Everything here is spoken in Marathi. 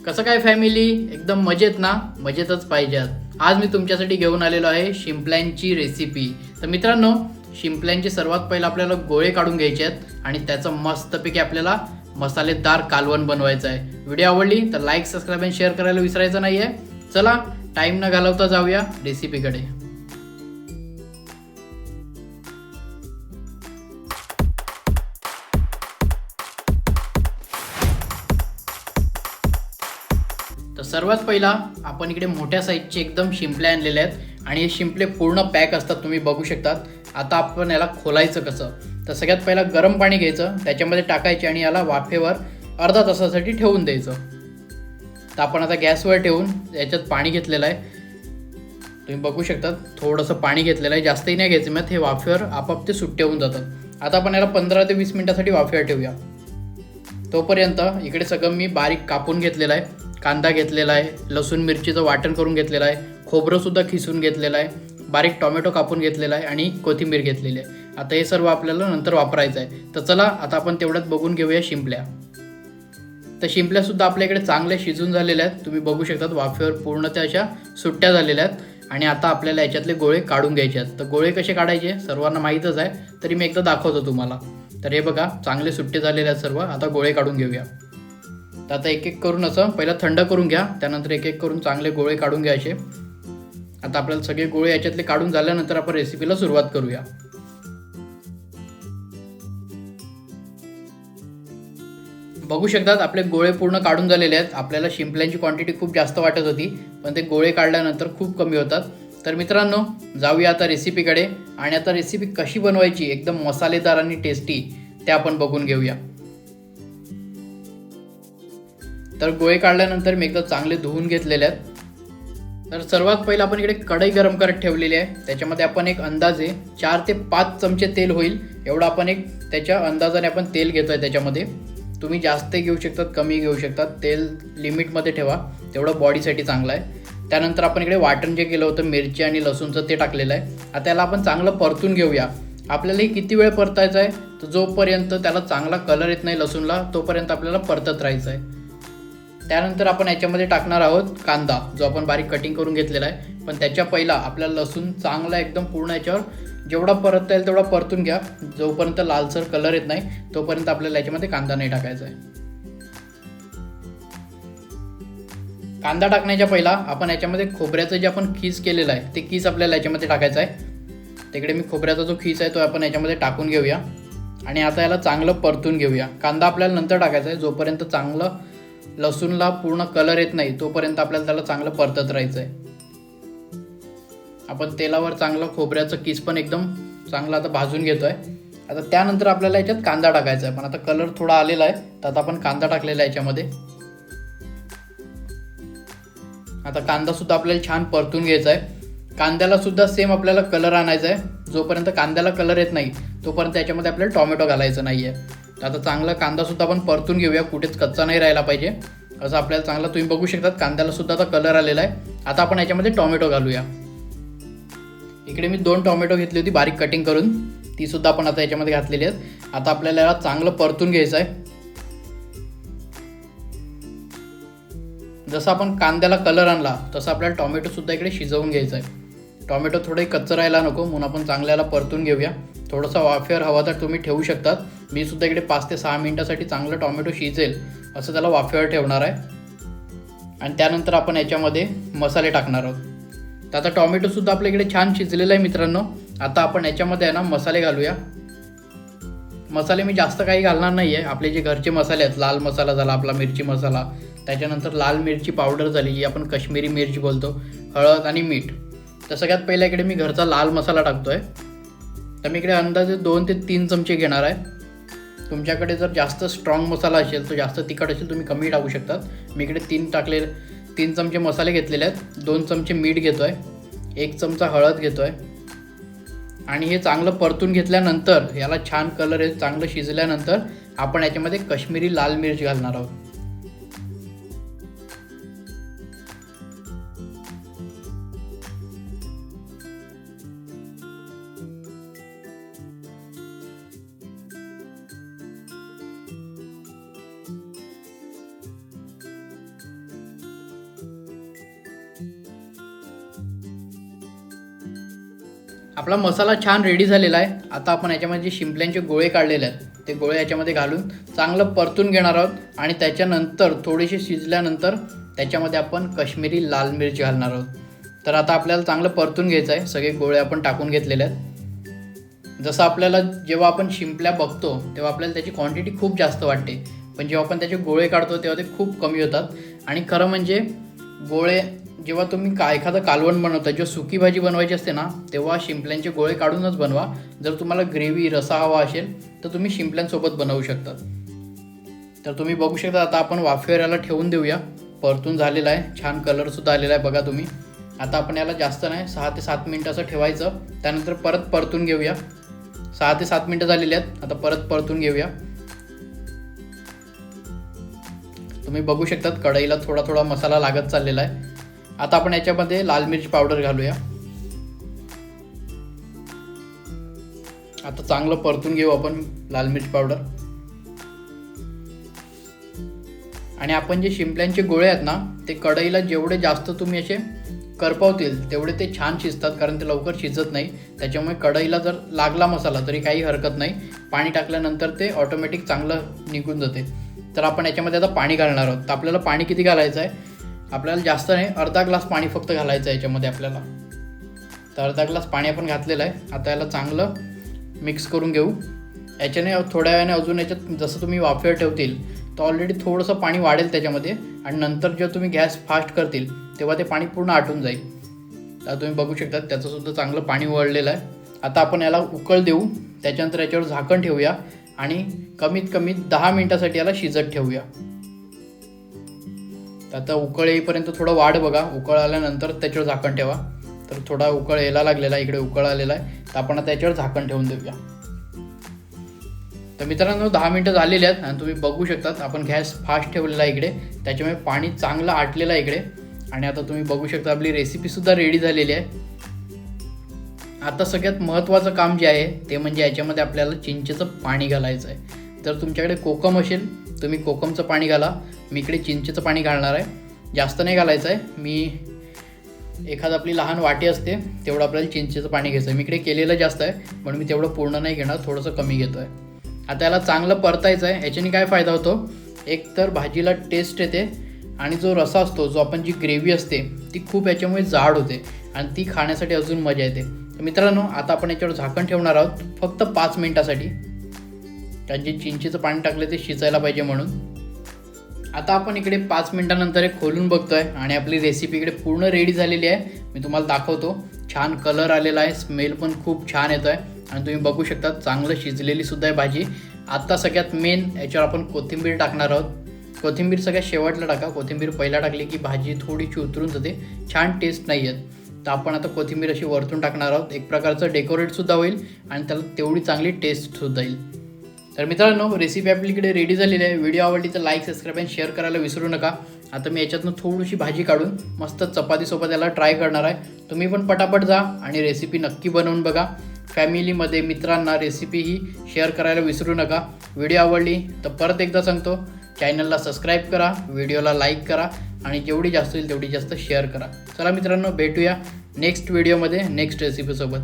कसं काय फॅमिली, एकदम मजेत ना? मजेतच पाहिजेत. आज मी तुमच्यासाठी घेऊन आलेलो आहे शिंपल्यांची रेसिपी. तर मित्रांनो, शिंपल्यांचे सर्वात पहिलं आपल्याला गोळे काढून घ्यायचे आहेत आणि त्याचं मस्तपैकी आपल्याला मसालेदार कालवण बनवायचं आहे. व्हिडिओ आवडली तर लाईक, सबस्क्राईब आणि शेअर करायला विसरायचं नाही आहे. चला, टाईम न घालवता जाऊया रेसिपीकडे. तर सर्वात पहिला आपण इकडे मोठ्या साईजचे एकदम शिंपले आणलेले आहेत आणि हे शिंपले पूर्ण पॅक असतात, तुम्ही बघू शकतात. आता आपण याला खोलायचं कसं, तर सगळ्यात पहिला गरम पाणी घ्यायचं, त्याच्यामध्ये टाकायचे आणि याला वाफेवर अर्धा तासासाठी ठेवून द्यायचं. तर आपण आता गॅसवर ठेवून याच्यात पाणी घेतलेलं आहे, तुम्ही बघू शकता. थोडंसं पाणी घेतलेलं आहे, जास्तही नाही घ्यायचं, मग हे वाफेवर आपोआप ते सुट्टे होऊन जातात. आता आपण याला 15 ते 20 मिनिटासाठी वाफेवर ठेवूया. तोपर्यंत इकडे सगळं मी बारीक कापून घेतलेलं आहे. कांदा घेतलेला आहे, लसूण मिरचीचं वाटण करून घेतलेलं आहे, खोबरंसुद्धा खिसून घेतलेलं आहे, बारीक टोमॅटो कापून घेतलेला आहे आणि कोथिंबीर घेतलेली आहे. आता हे सर्व आपल्याला नंतर वापरायचं आहे. तर चला आता आपण तेवढ्यात बघून घेऊया शिंपल्या. तर शिंपल्यासुद्धा आपल्या इकडे चांगल्या शिजून झालेल्या आहेत, तुम्ही बघू शकतात. वाफेवर पूर्ण त्या अशा सुट्ट्या झालेल्या आहेत आणि आता आपल्याला याच्यातले गोळे काढून घ्यायचे आहेत. तर गोळे कसे काढायचे सर्वांना माहीतच आहे, तरी मी एकदा दाखवतो तुम्हाला. तर हे बघा, चांगले सुट्टे झालेले आहेत सर्व. आता गोळे काढून घेऊया. तर आता एक एक करून असं पहिला थंड करून घ्या, त्यानंतर एक एक करून चांगले गोळे काढून घ्यायचे. आता आपल्याला सगळे गोळे याच्यातले काढून झाल्यानंतर आपण रेसिपीला सुरुवात करूया. बघू शकतात आपले गोळे पूर्ण काढून झालेले आहेत. आपल्याला शिंपल्यांची क्वांटिटी खूप जास्त वाटत होती, पण ते गोळे काढल्यानंतर खूप कमी होतात. तर मित्रांनो, जाऊया आता रेसिपीकडे आणि आता रेसिपी कशी बनवायची एकदम मसालेदार आणि टेस्टी ते आपण बघून घेऊया. तर गोळे काढल्यानंतर मी एकदा चांगले धुवून घेतलेले आहेत. तर सर्वात पहिलं आपण इकडे कढई गरम करत ठेवलेली आहे, त्याच्यामध्ये आपण एक अंदाजे 4 ते 5 चमचे तेल होईल एवढं आपण एक त्याच्या अंदाजाने आपण तेल घेतो आहे. त्याच्यामध्ये तुम्ही जास्त घेऊ शकतात, कमी घेऊ शकतात, तेल लिमिटमध्ये ठेवा, तेवढं बॉडीसाठी चांगलं आहे. त्यानंतर आपण इकडे वाटण जे केलं होतं मिरची आणि लसूणचं ते टाकलेलं आहे. आता त्याला आपण चांगलं परतून घेऊया. आपल्याला किती वेळ परतायचं आहे, तर जोपर्यंत त्याला चांगला कलर येत नाही लसूणला, तोपर्यंत आपल्याला परतत राहायचं आहे. त्यानंतर आपण याच्यामध्ये टाकणार आहोत कांदा, जो आपण बारीक कटिंग करून घेतलेला आहे. पण त्याच्या पहिला आपल्याला लसूण चांगला एकदम पूर्ण याच्यावर जेवढा परतता येईल तेवढा परतून घ्या. जोपर्यंत लालसर कलर येत नाही तोपर्यंत आपल्याला याच्यामध्ये कांदा नाही टाकायचा आहे. कांदा टाकण्याच्या पहिला आपण याच्यामध्ये खोबऱ्याचं जे आपण खीस केलेलं आहे ते खीस आपल्याला याच्यामध्ये टाकायचं आहे. तिकडे मी खोबऱ्याचा जो खीस आहे तो आपण याच्यामध्ये टाकून घेऊया आणि आता याला चांगलं परतून घेऊया. कांदा आपल्याला नंतर टाकायचा आहे, जोपर्यंत चांगलं लसूणला पूर्ण कलर येत नाही तोपर्यंत आपल्याला त्याला चांगलं परतत राहायचं आहे. आपण तेलावर चांगलं खोबऱ्याचं किस पण एकदम चांगलं आता भाजून घेतो आहे. आता त्यानंतर आपल्याला याच्यात कांदा टाकायचा आहे, पण आता कलर थोडा आलेला आहे तर आता आपण कांदा टाकलेला आहे याच्यामध्ये. आता कांदासुद्धा आपल्याला छान परतून घ्यायचा आहे. कांद्याला सुद्धा सेम आपल्याला कलर आणायचा आहे. जोपर्यंत कांद्याला कलर येत नाही तोपर्यंत याच्यामध्ये आपल्याला टोमॅटो घालायचं नाही आहे. आता चांगला कांदासुद्धा आपण परतून घेऊया, कुठेच कच्चा नाही राहायला पाहिजे असं आपल्याला चांगला. तुम्ही बघू शकतात कांद्याला सुद्धा आता कलर आलेला आहे. आता आपण याच्यामध्ये टोमॅटो घालूया. इकडे मी 2 टोमॅटो घेतली होती बारीक कटिंग करून, ती सुद्धा आपण आता याच्यामध्ये घातलेली आहेत. आता आपल्याला याला चांगलं परतून घ्यायचं आहे. जसं आपण कांद्याला कलर आणला तसं आपल्याला टोमॅटो सुद्धा इकडे शिजवून घ्यायचं आहे. टोमॅटो थोडंही कच्चं राहायला नको म्हणून आपण चांगल्याला परतून घेऊया. थोडंसं वाफेवर हवा तर तुम्ही ठेवू शकतात. मी सुद्धा इकडे 5 ते 6 मिनिटासाठी चांगलं टोमॅटो शिजेल असं त्याला वाफेवर ठेवणार आहे. आणि त्यानंतर आपण याच्यामध्ये मसाले टाकणार आहोत. तर आता टोमॅटोसुद्धा आपल्या इकडे छान शिजलेलं आहे मित्रांनो. आता आपण याच्यामध्ये आहे ना मसाले घालूया. मसाले मी जास्त काही घालणार नाही आहे. आपले जे घरचे मसाले आहेत, लाल मसाला झाला आपला, मिरची मसाला, त्याच्यानंतर लाल मिरची पावडर झाली जी आपण कश्मीरी मिरची बोलतो, हळद आणि मीठ. तर सगळ्यात पहिल्या इकडे मी घरचा लाल मसाला टाकतो आहे. तर मी इकडे अंदाजे 2 ते 3 चमचे घेणार आहे. तुमच्याकडे जर जास्त स्ट्रॉंग मसाला असेल, तो जास्त तिखट असेल, तुम्ही कमी टाकू शकतात. मी इकडे 3 चमचे मसाले घेतलेले आहेत. 2 चमचे मीठ घेतो आहे, 1 चमचा हळद घेतो आहे आणि हे चांगलं परतून घेतल्यानंतर याला छान कलर आहे, चांगलं शिजल्यानंतर आपण याच्यामध्ये कश्मीरी लाल मिर्च घालणार आहोत. आपला मसाला छान रेडी झालेला आहे. आता आपण याच्यामध्ये जे शिंपल्यांचे गोळे काढलेले आहेत ते गोळे याच्यामध्ये घालून चांगलं परतून घेणार आहोत आणि त्याच्यानंतर थोडेसे शिजल्यानंतर त्याच्यामध्ये आपण काश्मीरी लाल मिर्च घालणार आहोत. तर आता आपल्याला चांगलं परतून घ्यायचं आहे. सगळे गोळे आपण टाकून घेतलेले आहेत. जसं आपल्याला जेव्हा आपण शिंपल्या बघतो तेव्हा आपल्याला त्याची क्वांटिटी खूप जास्त वाटते, पण जेव्हा आपण त्याचे गोळे काढतो तेव्हा ते खूप कमी होतात. आणि खरं म्हणजे गोळे जेव्हा तुम्ही एखादं कालवण बनवता, जेव्हा सुकी भाजी बनवायची असते ना, तेव्हा शिंपल्यांचे गोळे काढूनच बनवा. जर तुम्हाला ग्रेव्ही रसा हवा असेल तर तुम्ही शिंपल्यांसोबत बनवू शकता. तर तुम्ही बघू शकता आता आपण वाफेवर याला ठेवून देऊया. परतून झालेला आहे, छान कलरसुद्धा आलेला आहे बघा तुम्ही. आता आपण याला जास्त नाही 6 ते 7 मिनटं असं ठेवायचं. त्यानंतर परत परतून घेऊया. 6 ते 7 मिनटं झालेली आहेत. आता परत परतून घेऊया. तुम्ही बघू शकतात कढईला थोडा थोडा मसाला लागत चाललेला आहे. आता आपण याच्यामध्ये लाल मिर्च पावडर घालूया. आता चांगलं परतून घेऊ आपण लाल मिर्च पावडर. आणि आपण जे शिंपल्यांचे गोळे आहेत ना, ते कढईला जेवढे जास्त तुम्ही असे करपवतील तेवढे ते छान शिजतात, कारण ते लवकर शिजत नाही. त्याच्यामुळे कढईला जर लागला मसाला तरी काही हरकत नाही. पाणी टाकल्यानंतर ते ऑटोमॅटिक चांगलं निघून जाते. तर आपण याच्यामध्ये आता पाणी घालणार आहोत. तर आपल्याला पाणी किती घालायचं आहे? आपल्याला जास्त नाही, अर्धा ग्लास पाणी फक्त घालायचं आहे याच्यामध्ये आपल्याला. तर अर्धा ग्लास पाणी आपण घातलेलं आहे. आता याला चांगलं मिक्स करून घेऊ. याच्याने थोड्या वेळाने अजून याच्यात जसं तुम्ही वाफेवर ठेवतील तर ऑलरेडी थोडंसं पाणी वाढेल त्याच्यामध्ये, आणि नंतर जेव्हा तुम्ही गॅस फास्ट करतील तेव्हा ते पाणी पूर्ण आटून जाईल. तर तुम्ही बघू शकता त्याचंसुद्धा चांगलं पाणी वळलेलं आहे. आता आपण याला उकळ देऊ. त्याच्यानंतर याच्यावर झाकण ठेवूया आणि कमीत कमी 10 मिनिटासाठी याला शिजत ठेवूया. आता उकळ येईपर्यंत थोडं वाढ बघा. उकळ आल्यानंतर त्याच्यावर झाकण ठेवा. तर थोडा उकळ यायला लागलेला आहे, इकडे उकळ आलेला आहे. तर आपण आता याच्यावर झाकण ठेवून देऊया. तर मित्रांनो 10 मिनिटं झालेली आहेत आणि तुम्ही बघू शकतात आपण गॅस फास्ट ठेवलेला आहे इकडे, त्याच्यामुळे पाणी चांगलं आटलेलं आहे इकडे. आणि आता तुम्ही बघू शकता आपली रेसिपीसुद्धा रेडी झालेली आहे. आता सगळ्यात महत्त्वाचं काम जे आहे ते म्हणजे याच्यामध्ये आपल्याला चिंचेचं पाणी घालायचं आहे. जर तुमच्याकडे कोकम असेल तुम्ही कोकमचं पाणी घाला. मी इकडे चिंचेचं पाणी घालणार आहे. जास्त नाही घालायचं आहे. मी एखाद आपली लहान वाटी असते तेवढं आपल्याला चिंचेचं पाणी घ्यायचं आहे. मी इकडे केलेलं जास्त आहे म्हणून मी तेवढं पूर्ण नाही घेणार, थोडंसं कमी घेतो आहे. आता याला चांगलं परतायचं आहे. याच्याने काय फायदा होतो? एक तर भाजीला टेस्ट येते आणि जो रसा असतो, जो आपण जी ग्रेव्ही असते ती खूप याच्यामुळे जाड होते आणि ती खाण्यासाठी अजून मजा येते. तर मित्रांनो आता आपण याच्यावर झाकण ठेवणार आहोत फक्त 5 मिनिटासाठी, कारण जे चिंचेचं पाणी टाकलं ते शिजायला पाहिजे म्हणून. आता आपण इकडे 5 मिनिटानंतर एक खोलून बघतोय आणि आपली रेसिपी इकडे पूर्ण रेडी झालेली आहे. मी तुम्हाला दाखवतो. छान कलर आलेला आहे, स्मेल पण खूप छान येतो आहे आणि तुम्ही बघू शकता चांगलं शिजलेली सुद्धा आहे भाजी. आता सगळ्यात मेन याच्यावर आपण कोथिंबीर टाकणार आहोत. कोथिंबीर सगळ्यात शेवटला टाका. कोथिंबीर पहिला टाकली की भाजी थोडीशी उतरून जाते, छान टेस्ट नाही येत. तर आपण आता कोथिंबीर अशी वरतून टाकणार आहोत. एक प्रकारचं डेकोरेटसुद्धा होईल आणि त्याला तेवढी चांगली टेस्टसुद्धा येईल. तर मित्रांनो रेसिपी आपल्याकडे रेडी झालेली आहे. व्हिडिओ आवडली तर लाईक, सबस्क्राईब आणि शेअर करायला विसरू नका. आता मी याच्यातनं थोडीशी भाजी काढून मस्त चपातीसोबत याला ट्राय करणार आहे. तुम्ही पण पटापट जा आणि रेसिपी नक्की बनवून बघा. फॅमिलीमध्ये मित्रांना रेसिपी ही शेअर करायला विसरू नका. व्हिडिओ आवडली तर परत एकदा सांगतो, चॅनलला सबस्क्राईब करा, व्हिडिओला लाईक करा आणि जेवढी जास्त होईल तेवढी जास्त शेअर करा. चला मित्रांनो भेटूया नेक्स्ट व्हिडिओमध्ये नेक्स्ट रेसिपीसोबत.